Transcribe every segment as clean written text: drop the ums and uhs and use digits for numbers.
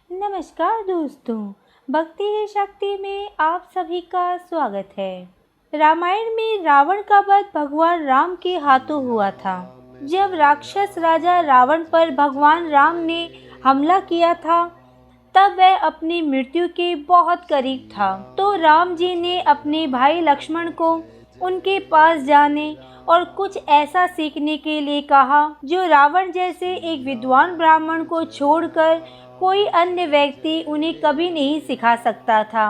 नमस्कार दोस्तों, भक्ति है शक्ति में आप सभी का स्वागत है। रामायण में रावण का वध भगवान राम के हाथों हुआ था। जब राक्षस राजा रावण पर भगवान राम ने हमला किया था, तब वह अपनी मृत्यु के बहुत करीब था। तो राम जी ने अपने भाई लक्ष्मण को उनके पास जाने और कुछ ऐसा सीखने के लिए कहा जो रावण जैसे एक विद्वान ब्राह्मण को छोड़कर कोई अन्य व्यक्ति उन्हें कभी नहीं सिखा सकता था।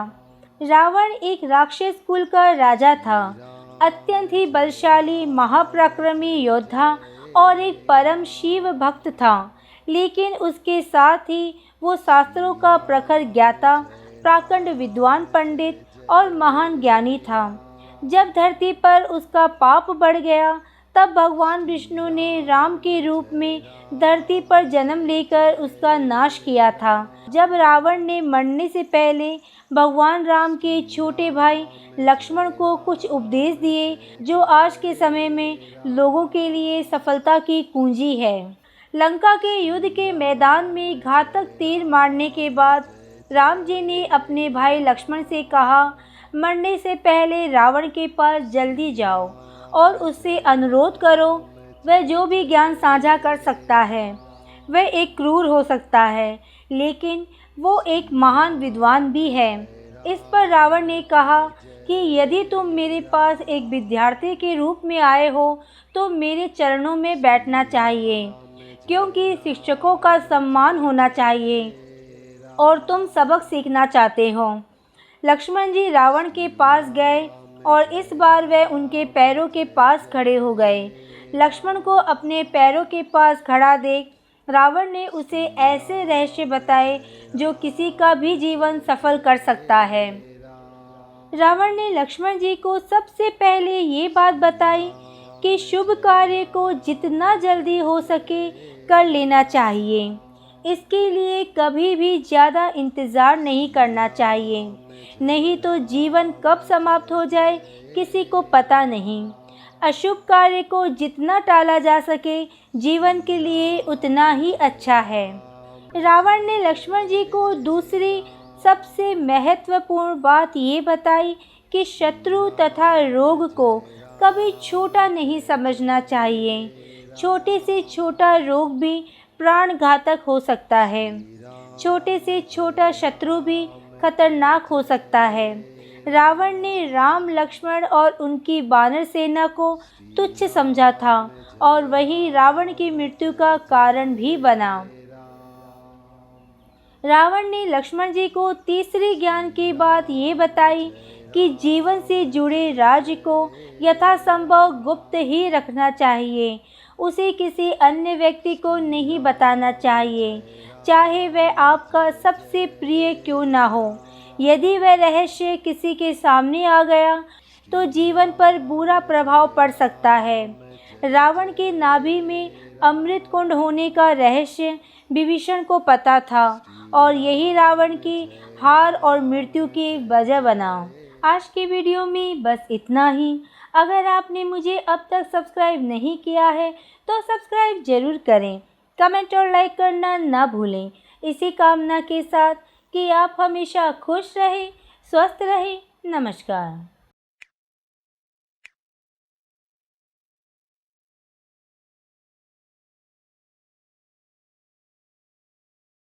रावण एक राक्षस कुल का राजा था, अत्यंत ही बलशाली, महापराक्रमी योद्धा और एक परम शिव भक्त था। लेकिन उसके साथ ही वो शास्त्रों का प्रखर ज्ञाता, प्रकांड विद्वान पंडित और महान ज्ञानी था। जब धरती पर उसका पाप बढ़ गया, तब भगवान विष्णु ने राम के रूप में धरती पर जन्म लेकर उसका नाश किया था। जब रावण ने मरने से पहले भगवान राम के छोटे भाई लक्ष्मण को कुछ उपदेश दिए, जो आज के समय में लोगों के लिए सफलता की कुंजी है। लंका के युद्ध के मैदान में घातक तीर मारने के बाद राम जी ने अपने भाई लक्ष्मण से कहा, मरने से पहले रावण के पास जल्दी जाओ और उससे अनुरोध करो। वह जो भी ज्ञान साझा कर सकता है, वह एक क्रूर हो सकता है, लेकिन वो एक महान विद्वान भी है। इस पर रावण ने कहा कि यदि तुम मेरे पास एक विद्यार्थी के रूप में आए हो, तो मेरे चरणों में बैठना चाहिए, क्योंकि शिक्षकों का सम्मान होना चाहिए और तुम सबक सीखना चाहते हो। लक्ष्मण जी रावण के पास गए और इस बार वह उनके पैरों के पास खड़े हो गए। लक्ष्मण को अपने पैरों के पास खड़ा देख रावण ने उसे ऐसे रहस्य बताए जो किसी का भी जीवन सफल कर सकता है। रावण ने लक्ष्मण जी को सबसे पहले ये बात बताई कि शुभ कार्य को जितना जल्दी हो सके कर लेना चाहिए। इसके लिए कभी भी ज़्यादा इंतज़ार नहीं करना चाहिए, नहीं तो जीवन कब समाप्त हो जाए किसी को पता नहीं। अशुभ कार्य को जितना टाला जा सके जीवन के लिए उतना ही अच्छा है। रावण ने लक्ष्मण जी को दूसरी सबसे महत्वपूर्ण बात ये बताई कि शत्रु तथा रोग को कभी छोटा नहीं समझना चाहिए। छोटे से छोटा रोग भी प्राण घातक हो सकता है, छोटे से छोटा शत्रु भी खतरनाक हो सकता है। रावण ने राम, लक्ष्मण और उनकी वानर सेना को तुच्छ समझा था और वही रावण की मृत्यु का कारण भी बना। रावण ने लक्ष्मण जी को तीसरी ज्ञान की बात ये बताई कि जीवन से जुड़े राज्य को यथासंभव गुप्त ही रखना चाहिए। उसे किसी अन्य व्यक्ति को नहीं बताना चाहिए, चाहे वह आपका सबसे प्रिय क्यों ना हो। यदि वह रहस्य किसी के सामने आ गया, तो जीवन पर बुरा प्रभाव पड़ सकता है। रावण के नाभि में अमृत कुंड होने का रहस्य विभीषण को पता था और यही रावण की हार और मृत्यु की वजह बना। आज के वीडियो में बस इतना ही। अगर आपने मुझे अब तक सब्सक्राइब नहीं किया है, तो सब्सक्राइब जरूर करें। कमेंट और लाइक करना ना भूलें। इसी कामना के साथ कि आप हमेशा खुश रहें, स्वस्थ रहें। नमस्कार।